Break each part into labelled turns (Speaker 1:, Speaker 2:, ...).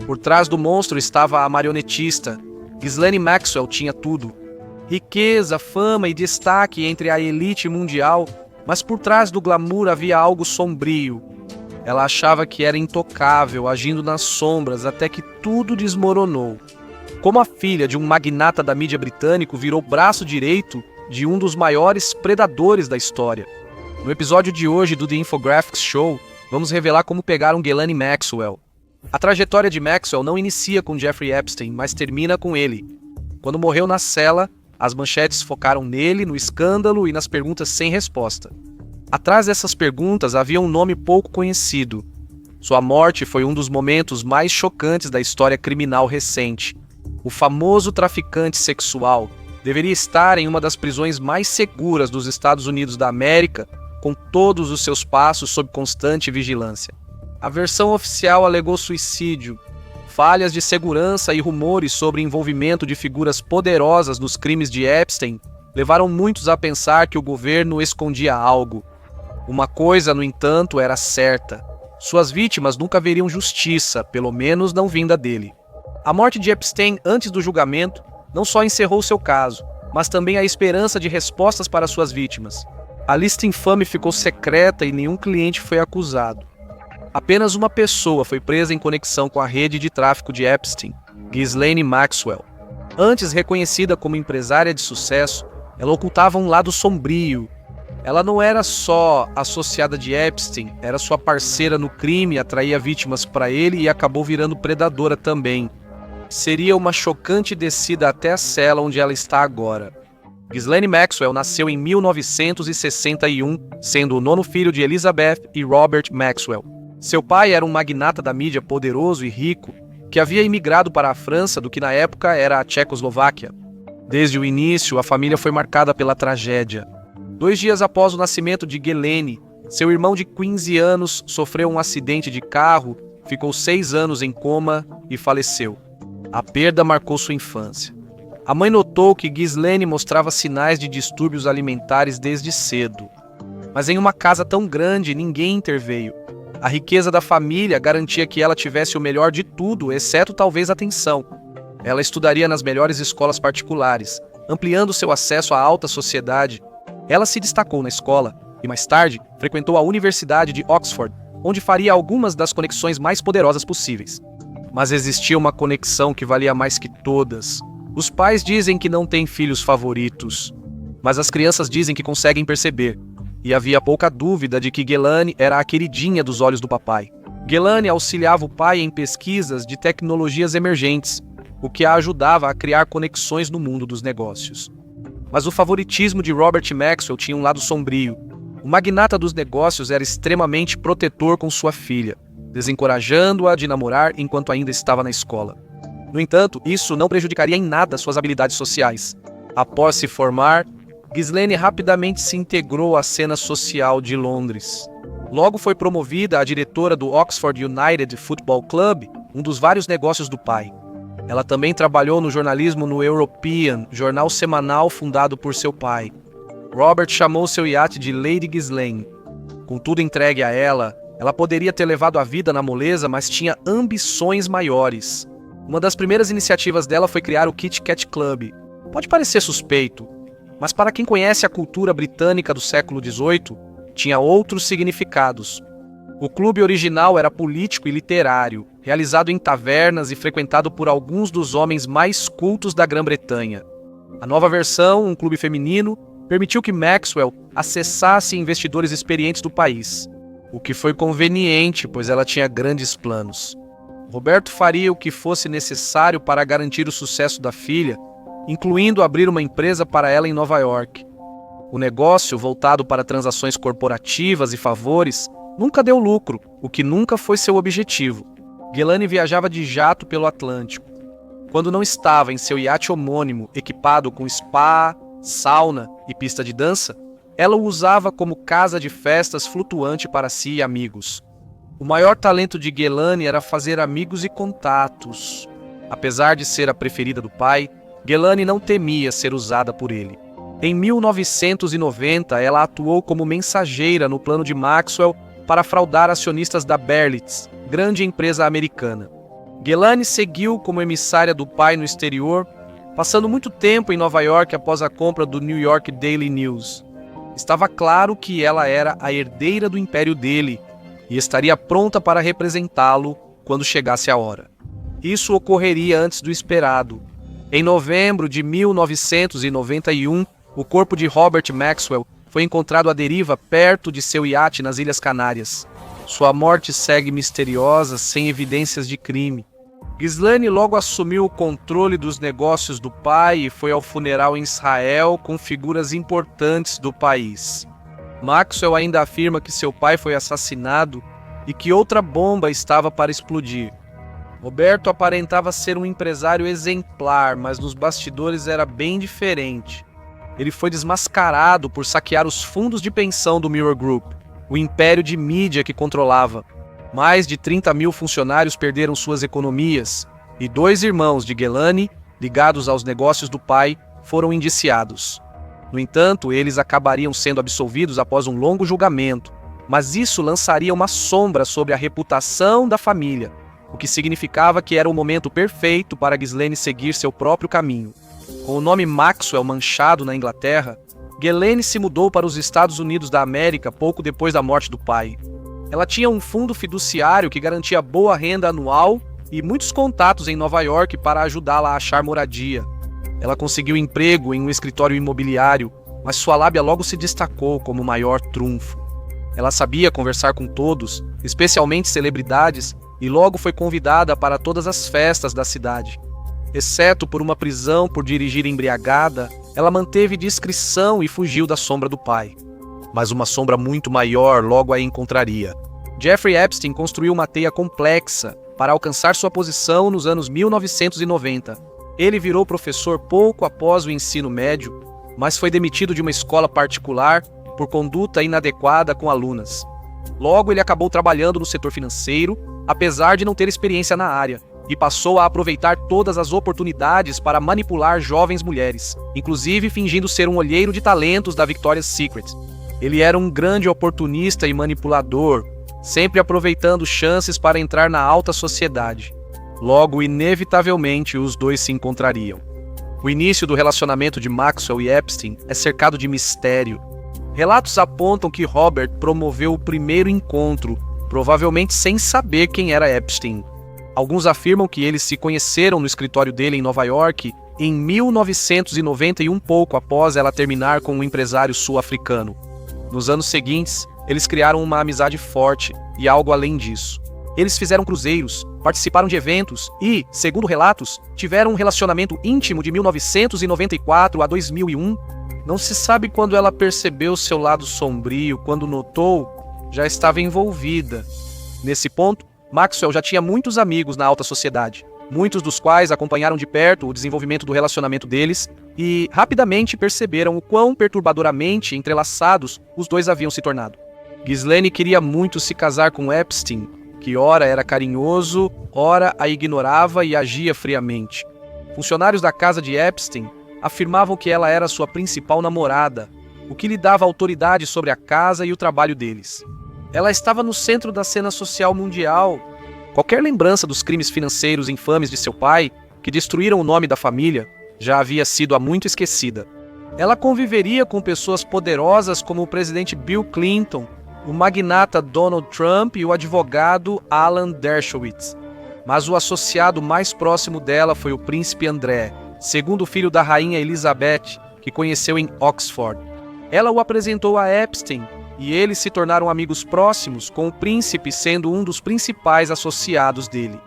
Speaker 1: Por trás do monstro estava a marionetista. Ghislaine Maxwell tinha tudo. Riqueza, fama e destaque entre a elite mundial, mas por trás do glamour havia algo sombrio. Ela achava que era intocável, agindo nas sombras até que tudo desmoronou. Como a filha de um magnata da mídia britânico virou braço direito de um dos maiores predadores da história. No episódio de hoje do The Infographics Show, vamos revelar como pegaram Ghislaine Maxwell. A trajetória de Maxwell não inicia com Jeffrey Epstein, mas termina com ele. Quando morreu na cela, as manchetes focaram nele, no escândalo e nas perguntas sem resposta. Atrás dessas perguntas havia um nome pouco conhecido. Sua morte foi um dos momentos mais chocantes da história criminal recente. O famoso traficante sexual deveria estar em uma das prisões mais seguras dos Estados Unidos da América, com todos os seus passos sob constante vigilância. A versão oficial alegou suicídio, falhas de segurança e rumores sobre envolvimento de figuras poderosas nos crimes de Epstein levaram muitos a pensar que o governo escondia algo. Uma coisa, no entanto, era certa: suas vítimas nunca veriam justiça, pelo menos não vinda dele. A morte de Epstein antes do julgamento não só encerrou seu caso, mas também a esperança de respostas para suas vítimas. A lista infame ficou secreta e nenhum cliente foi acusado. Apenas uma pessoa foi presa em conexão com a rede de tráfico de Epstein, Ghislaine Maxwell. Antes reconhecida como empresária de sucesso, ela ocultava um lado sombrio. Ela não era só associada de Epstein, era sua parceira no crime, atraía vítimas para ele e acabou virando predadora também. Seria uma chocante descida até a cela onde ela está agora. Ghislaine Maxwell nasceu em 1961, sendo o nono filho de Elizabeth e Robert Maxwell. Seu pai era um magnata da mídia poderoso e rico, que havia imigrado para a França do que na época era a Tchecoslováquia. Desde o início, a família foi marcada pela tragédia. 2 dias após o nascimento de Ghislaine, seu irmão de 15 anos sofreu um acidente de carro, ficou 6 anos em coma e faleceu. A perda marcou sua infância. A mãe notou que Ghislaine mostrava sinais de distúrbios alimentares desde cedo. Mas em uma casa tão grande, ninguém interveio. A riqueza da família garantia que ela tivesse o melhor de tudo, exceto talvez atenção. Ela estudaria nas melhores escolas particulares, ampliando seu acesso à alta sociedade. Ela se destacou na escola e, mais tarde, frequentou a Universidade de Oxford, onde faria algumas das conexões mais poderosas possíveis. Mas existia uma conexão que valia mais que todas. Os pais dizem que não têm filhos favoritos, mas as crianças dizem que conseguem perceber. E havia pouca dúvida de que Ghislaine era a queridinha dos olhos do papai. Ghislaine auxiliava o pai em pesquisas de tecnologias emergentes, o que a ajudava a criar conexões no mundo dos negócios. Mas o favoritismo de Robert Maxwell tinha um lado sombrio. O magnata dos negócios era extremamente protetor com sua filha, desencorajando-a de namorar enquanto ainda estava na escola. No entanto, isso não prejudicaria em nada suas habilidades sociais. Após se formar, Ghislaine rapidamente se integrou à cena social de Londres. Logo foi promovida a diretora do Oxford United Football Club, um dos vários negócios do pai. Ela também trabalhou no jornalismo no European, jornal semanal fundado por seu pai. Robert chamou seu iate de Lady Ghislaine. Com tudo entregue a ela, ela poderia ter levado a vida na moleza, mas tinha ambições maiores. Uma das primeiras iniciativas dela foi criar o Kit Kat Club. Pode parecer suspeito, mas para quem conhece a cultura britânica do século XVIII, tinha outros significados. O clube original era político e literário, realizado em tavernas e frequentado por alguns dos homens mais cultos da Grã-Bretanha. A nova versão, um clube feminino, permitiu que Maxwell acessasse investidores experientes do país, o que foi conveniente, pois ela tinha grandes planos. Roberto faria o que fosse necessário para garantir o sucesso da filha, incluindo abrir uma empresa para ela em Nova York. O negócio, voltado para transações corporativas e favores, nunca deu lucro, o que nunca foi seu objetivo. Ghislaine viajava de jato pelo Atlântico. Quando não estava em seu iate homônimo, equipado com spa, sauna e pista de dança, ela o usava como casa de festas flutuante para si e amigos. O maior talento de Ghislaine era fazer amigos e contatos. Apesar de ser a preferida do pai, Ghislaine não temia ser usada por ele. Em 1990, ela atuou como mensageira no plano de Maxwell para fraudar acionistas da Berlitz, grande empresa americana. Ghislaine seguiu como emissária do pai no exterior, passando muito tempo em Nova York após a compra do New York Daily News. Estava claro que ela era a herdeira do império dele e estaria pronta para representá-lo quando chegasse a hora. Isso ocorreria antes do esperado. Em novembro de 1991, o corpo de Robert Maxwell foi encontrado à deriva perto de seu iate nas Ilhas Canárias. Sua morte segue misteriosa, sem evidências de crime. Ghislaine logo assumiu o controle dos negócios do pai e foi ao funeral em Israel com figuras importantes do país. Maxwell ainda afirma que seu pai foi assassinado e que outra bomba estava para explodir. Roberto aparentava ser um empresário exemplar, mas nos bastidores era bem diferente. Ele foi desmascarado por saquear os fundos de pensão do Mirror Group, o império de mídia que controlava. Mais de 30 mil funcionários perderam suas economias, e 2 irmãos de Ghislaine, ligados aos negócios do pai, foram indiciados. No entanto, eles acabariam sendo absolvidos após um longo julgamento, mas isso lançaria uma sombra sobre a reputação da família, o que significava que era o momento perfeito para Ghislaine seguir seu próprio caminho. Com o nome Maxwell manchado na Inglaterra, Ghislaine se mudou para os Estados Unidos da América pouco depois da morte do pai. Ela tinha um fundo fiduciário que garantia boa renda anual e muitos contatos em Nova York para ajudá-la a achar moradia. Ela conseguiu emprego em um escritório imobiliário, mas sua lábia logo se destacou como o maior trunfo. Ela sabia conversar com todos, especialmente celebridades, e logo foi convidada para todas as festas da cidade. Exceto por uma prisão por dirigir embriagada, ela manteve discrição e fugiu da sombra do pai. Mas uma sombra muito maior logo a encontraria. Jeffrey Epstein construiu uma teia complexa para alcançar sua posição nos anos 1990. Ele virou professor pouco após o ensino médio, mas foi demitido de uma escola particular por conduta inadequada com alunas. Logo, ele acabou trabalhando no setor financeiro, apesar de não ter experiência na área, e passou a aproveitar todas as oportunidades para manipular jovens mulheres, inclusive fingindo ser um olheiro de talentos da Victoria's Secret. Ele era um grande oportunista e manipulador, sempre aproveitando chances para entrar na alta sociedade. Logo, inevitavelmente, os dois se encontrariam. O início do relacionamento de Maxwell e Epstein é cercado de mistério. Relatos apontam que Robert promoveu o primeiro encontro, provavelmente sem saber quem era Epstein. Alguns afirmam que eles se conheceram no escritório dele em Nova York em 1991, pouco após ela terminar com um empresário sul-africano. Nos anos seguintes, eles criaram uma amizade forte e algo além disso. Eles fizeram cruzeiros, participaram de eventos e, segundo relatos, tiveram um relacionamento íntimo de 1994 a 2001. Não se sabe quando ela percebeu seu lado sombrio, quando notou, já estava envolvida. Nesse ponto, Maxwell já tinha muitos amigos na alta sociedade, muitos dos quais acompanharam de perto o desenvolvimento do relacionamento deles e rapidamente perceberam o quão perturbadoramente entrelaçados os dois haviam se tornado. Ghislaine queria muito se casar com Epstein, que ora era carinhoso, ora a ignorava e agia friamente. Funcionários da casa de Epstein afirmavam que ela era sua principal namorada, o que lhe dava autoridade sobre a casa e o trabalho deles. Ela estava no centro da cena social mundial. Qualquer lembrança dos crimes financeiros infames de seu pai, que destruíram o nome da família, já havia sido há muito esquecida. Ela conviveria com pessoas poderosas como o presidente Bill Clinton, o magnata Donald Trump e o advogado Alan Dershowitz. Mas o associado mais próximo dela foi o príncipe André, segundo filho da rainha Elizabeth, que conheceu em Oxford. Ela o apresentou a Epstein, e eles se tornaram amigos próximos, com o príncipe sendo um dos principais associados dele.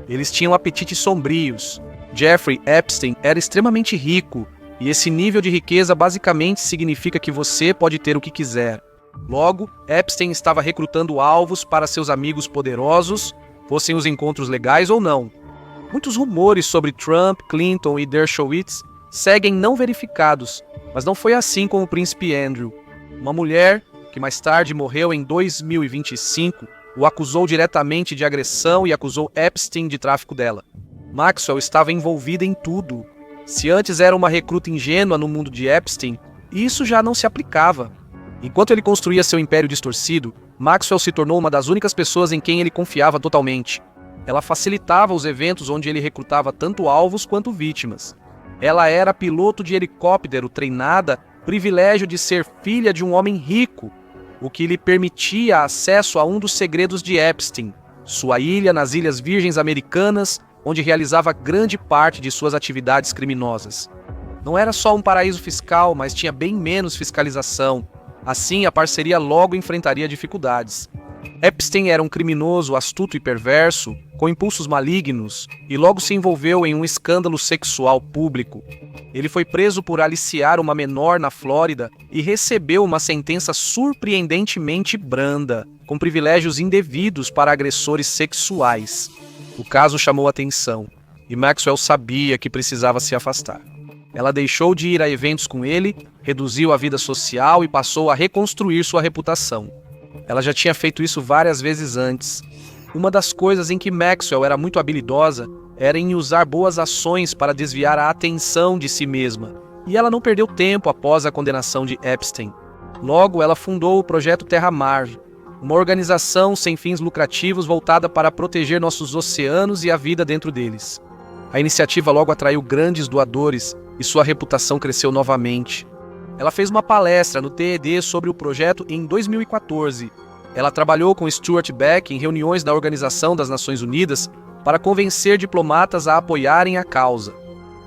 Speaker 1: Eles tinham apetites sombrios. Jeffrey Epstein era extremamente rico, e esse nível de riqueza basicamente significa que você pode ter o que quiser. Logo, Epstein estava recrutando alvos para seus amigos poderosos, fossem os encontros legais ou não. Muitos rumores sobre Trump, Clinton e Dershowitz seguem não verificados, mas não foi assim com o príncipe Andrew. Uma mulher, que mais tarde morreu em 2025, o acusou diretamente de agressão e acusou Epstein de tráfico dela. Maxwell estava envolvida em tudo. Se antes era uma recruta ingênua no mundo de Epstein, isso já não se aplicava. Enquanto ele construía seu império distorcido, Maxwell se tornou uma das únicas pessoas em quem ele confiava totalmente. Ela facilitava os eventos onde ele recrutava tanto alvos quanto vítimas. Ela era piloto de helicóptero treinada, privilégio de ser filha de um homem rico, o que lhe permitia acesso a um dos segredos de Epstein, sua ilha nas Ilhas Virgens Americanas, onde realizava grande parte de suas atividades criminosas. Não era só um paraíso fiscal, mas tinha bem menos fiscalização. Assim, a parceria logo enfrentaria dificuldades. Epstein era um criminoso astuto e perverso, com impulsos malignos, e logo se envolveu em um escândalo sexual público. Ele foi preso por aliciar uma menor na Flórida e recebeu uma sentença surpreendentemente branda, com privilégios indevidos para agressores sexuais. O caso chamou atenção, e Maxwell sabia que precisava se afastar. Ela deixou de ir a eventos com ele, reduziu a vida social e passou a reconstruir sua reputação. Ela já tinha feito isso várias vezes antes. Uma das coisas em que Maxwell era muito habilidosa era em usar boas ações para desviar a atenção de si mesma. E ela não perdeu tempo após a condenação de Epstein. Logo, ela fundou o Projeto Terra-Mar, uma organização sem fins lucrativos voltada para proteger nossos oceanos e a vida dentro deles. A iniciativa logo atraiu grandes doadores e sua reputação cresceu novamente. Ela fez uma palestra no TED sobre o projeto em 2014. Ela trabalhou com Stuart Beck em reuniões da Organização das Nações Unidas para convencer diplomatas a apoiarem a causa.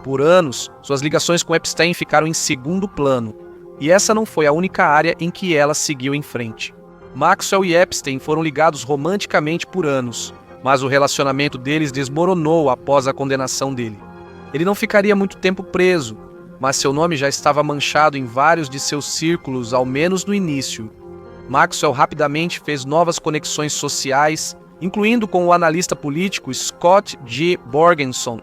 Speaker 1: Por anos, suas ligações com Epstein ficaram em segundo plano, e essa não foi a única área em que ela seguiu em frente. Maxwell e Epstein foram ligados romanticamente por anos, mas o relacionamento deles desmoronou após a condenação dele. Ele não ficaria muito tempo preso, mas seu nome já estava manchado em vários de seus círculos, ao menos no início. Maxwell rapidamente fez novas conexões sociais, incluindo com o analista político Scott G. Borgenson.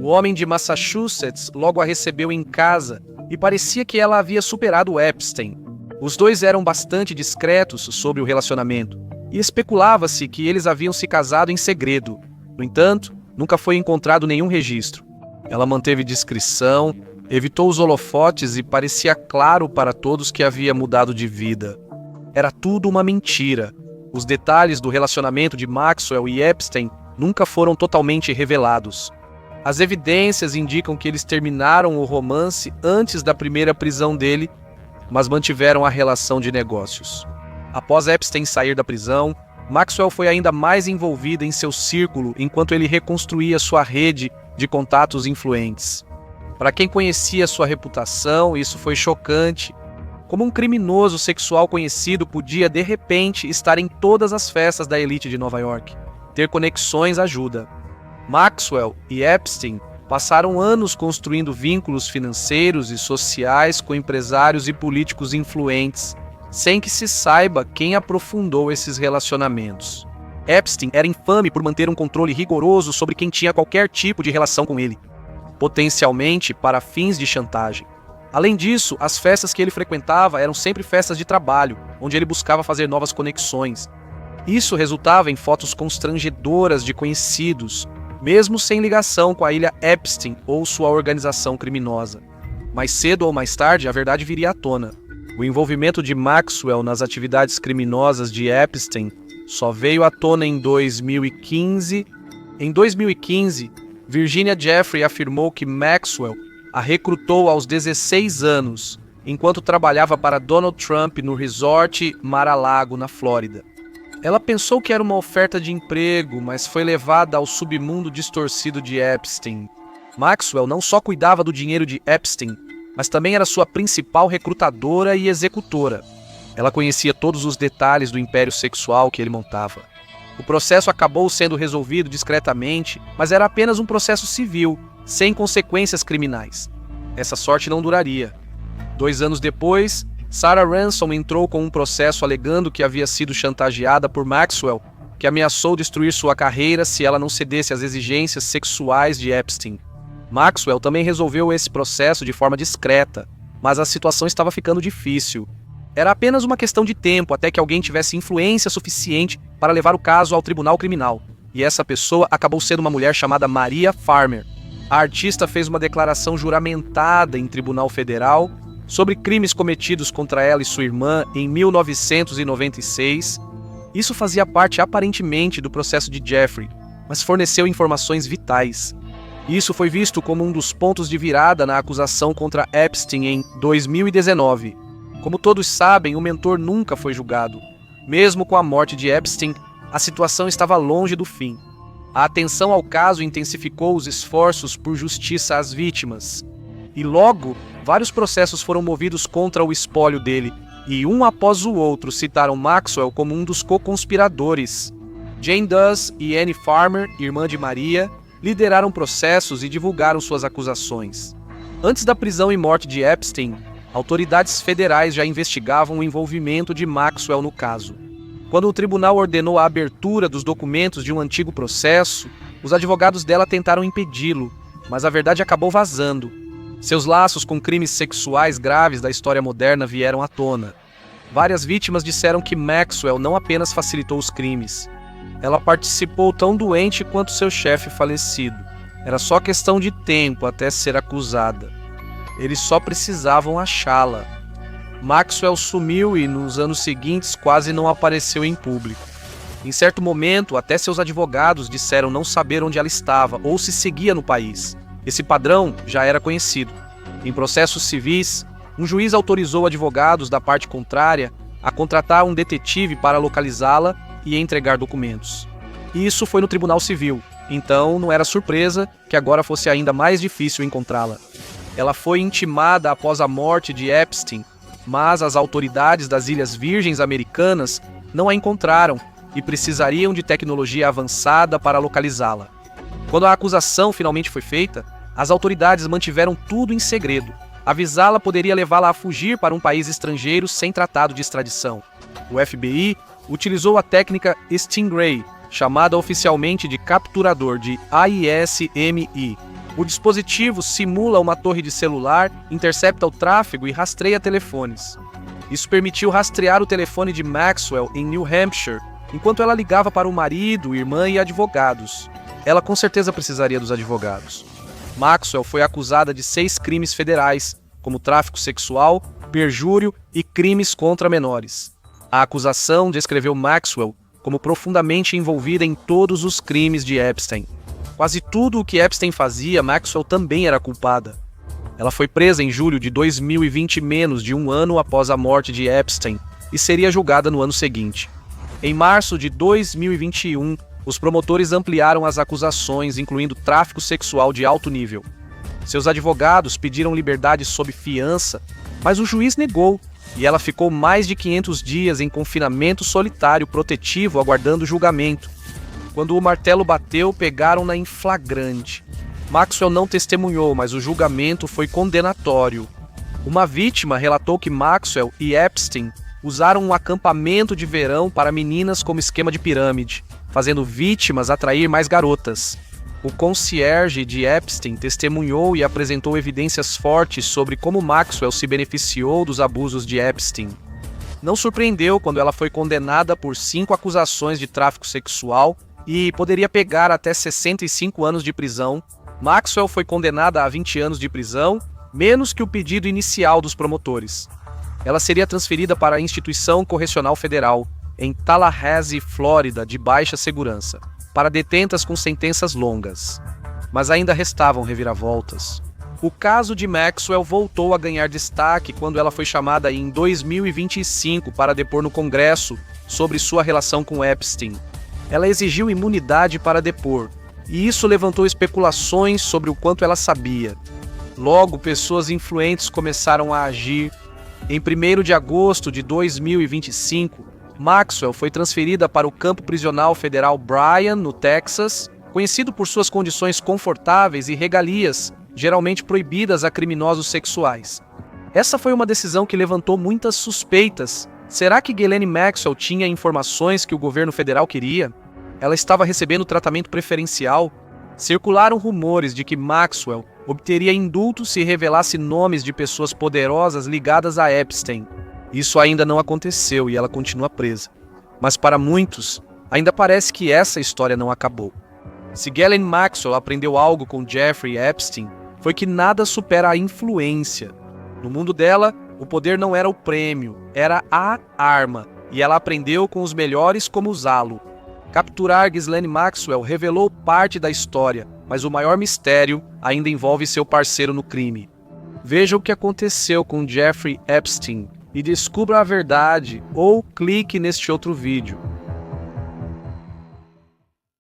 Speaker 1: O homem de Massachusetts logo a recebeu em casa e parecia que ela havia superado Epstein. Os dois eram bastante discretos sobre o relacionamento e especulava-se que eles haviam se casado em segredo. No entanto, nunca foi encontrado nenhum registro. Ela manteve discrição, evitou os holofotes e parecia claro para todos que havia mudado de vida. Era tudo uma mentira. Os detalhes do relacionamento de Maxwell e Epstein nunca foram totalmente revelados. As evidências indicam que eles terminaram o romance antes da primeira prisão dele, mas mantiveram a relação de negócios. Após Epstein sair da prisão, Maxwell foi ainda mais envolvida em seu círculo enquanto ele reconstruía sua rede de contatos influentes. Para quem conhecia sua reputação, isso foi chocante. Como um criminoso sexual conhecido podia, de repente, estar em todas as festas da elite de Nova York. Ter conexões ajuda. Maxwell e Epstein passaram anos construindo vínculos financeiros e sociais com empresários e políticos influentes, sem que se saiba quem aprofundou esses relacionamentos. Epstein era infame por manter um controle rigoroso sobre quem tinha qualquer tipo de relação com ele, potencialmente para fins de chantagem. Além disso, as festas que ele frequentava eram sempre festas de trabalho, onde ele buscava fazer novas conexões. Isso resultava em fotos constrangedoras de conhecidos, mesmo sem ligação com a ilha Epstein ou sua organização criminosa. Mais cedo ou mais tarde, a verdade viria à tona. O envolvimento de Maxwell nas atividades criminosas de Epstein só veio à tona em 2015. Em 2015, Virginia Giuffre afirmou que Maxwell a recrutou aos 16 anos, enquanto trabalhava para Donald Trump no resort Mar-a-Lago, na Flórida. Ela pensou que era uma oferta de emprego, mas foi levada ao submundo distorcido de Epstein. Maxwell não só cuidava do dinheiro de Epstein, mas também era sua principal recrutadora e executora. Ela conhecia todos os detalhes do império sexual que ele montava. O processo acabou sendo resolvido discretamente, mas era apenas um processo civil, sem consequências criminais. Essa sorte não duraria. 2 anos depois, Sarah Ransom entrou com um processo alegando que havia sido chantageada por Maxwell, que ameaçou destruir sua carreira se ela não cedesse às exigências sexuais de Epstein. Maxwell também resolveu esse processo de forma discreta, mas a situação estava ficando difícil. Era apenas uma questão de tempo até que alguém tivesse influência suficiente para levar o caso ao tribunal criminal, e essa pessoa acabou sendo uma mulher chamada Maria Farmer. A artista fez uma declaração juramentada em tribunal federal sobre crimes cometidos contra ela e sua irmã em 1996. Isso fazia parte aparentemente do processo de Jeffrey, mas forneceu informações vitais. Isso foi visto como um dos pontos de virada na acusação contra Epstein em 2019. Como todos sabem, o mentor nunca foi julgado. Mesmo com a morte de Epstein, a situação estava longe do fim. A atenção ao caso intensificou os esforços por justiça às vítimas. E logo, vários processos foram movidos contra o espólio dele, e um após o outro citaram Maxwell como um dos co-conspiradores. Jane Does e Annie Farmer, irmã de Maria, lideraram processos e divulgaram suas acusações. Antes da prisão e morte de Epstein, autoridades federais já investigavam o envolvimento de Maxwell no caso. Quando o tribunal ordenou a abertura dos documentos de um antigo processo, os advogados dela tentaram impedi-lo, mas a verdade acabou vazando. Seus laços com crimes sexuais graves da história moderna vieram à tona. Várias vítimas disseram que Maxwell não apenas facilitou os crimes. Ela participou tão doente quanto seu chefe falecido. Era só questão de tempo até ser acusada. Eles só precisavam achá-la. Maxwell sumiu e, nos anos seguintes, quase não apareceu em público. Em certo momento, até seus advogados disseram não saber onde ela estava ou se seguia no país. Esse padrão já era conhecido. Em processos civis, um juiz autorizou advogados da parte contrária a contratar um detetive para localizá-la e entregar documentos. E isso foi no Tribunal Civil, então não era surpresa que agora fosse ainda mais difícil encontrá-la. Ela foi intimada após a morte de Epstein, mas as autoridades das Ilhas Virgens Americanas não a encontraram e precisariam de tecnologia avançada para localizá-la. Quando a acusação finalmente foi feita, as autoridades mantiveram tudo em segredo. Avisá-la poderia levá-la a fugir para um país estrangeiro sem tratado de extradição. O FBI utilizou a técnica Stingray, chamada oficialmente de capturador de AISMI. O dispositivo simula uma torre de celular, intercepta o tráfego e rastreia telefones. Isso permitiu rastrear o telefone de Maxwell em New Hampshire, enquanto ela ligava para o marido, irmã e advogados. Ela com certeza precisaria dos advogados. Maxwell foi acusada de 6 crimes federais, como tráfico sexual, perjúrio e crimes contra menores. A acusação descreveu Maxwell como profundamente envolvida em todos os crimes de Epstein. Quase tudo o que Epstein fazia, Maxwell também era culpada. Ela foi presa em julho de 2020, menos de um ano após a morte de Epstein, e seria julgada no ano seguinte. Em março de 2021, os promotores ampliaram as acusações, incluindo tráfico sexual de alto nível. Seus advogados pediram liberdade sob fiança, mas o juiz negou, e ela ficou mais de 500 dias em confinamento solitário protetivo aguardando julgamento. Quando o martelo bateu, pegaram-na em flagrante. Maxwell não testemunhou, mas o julgamento foi condenatório. Uma vítima relatou que Maxwell e Epstein usaram um acampamento de verão para meninas como esquema de pirâmide, fazendo vítimas atrair mais garotas. O concierge de Epstein testemunhou e apresentou evidências fortes sobre como Maxwell se beneficiou dos abusos de Epstein. Não surpreendeu quando ela foi condenada por 5 acusações de tráfico sexual e poderia pegar até 65 anos de prisão. Maxwell foi condenada a 20 anos de prisão, menos que o pedido inicial dos promotores. Ela seria transferida para a Instituição Correcional Federal, em Tallahassee, Flórida, de baixa segurança, para detentas com sentenças longas. Mas ainda restavam reviravoltas. O caso de Maxwell voltou a ganhar destaque quando ela foi chamada em 2025 para depor no Congresso sobre sua relação com Epstein. Ela exigiu imunidade para depor, e isso levantou especulações sobre o quanto ela sabia. Logo, pessoas influentes começaram a agir. Em 1º de agosto de 2025, Maxwell foi transferida para o campo prisional federal Bryan, no Texas, conhecido por suas condições confortáveis e regalias, geralmente proibidas a criminosos sexuais. Essa foi uma decisão que levantou muitas suspeitas. Será que Ghislaine Maxwell tinha informações que o governo federal queria? Ela estava recebendo tratamento preferencial? Circularam rumores de que Maxwell obteria indulto se revelasse nomes de pessoas poderosas ligadas a Epstein. Isso ainda não aconteceu e ela continua presa. Mas para muitos, ainda parece que essa história não acabou. Se Ghislaine Maxwell aprendeu algo com Jeffrey Epstein, foi que nada supera a influência. No mundo dela, o poder não era o prêmio, era a arma, e ela aprendeu com os melhores como usá-lo. Capturar Ghislaine Maxwell revelou parte da história, mas o maior mistério ainda envolve seu parceiro no crime. Veja o que aconteceu com Jeffrey Epstein e descubra a verdade, ou clique neste outro vídeo.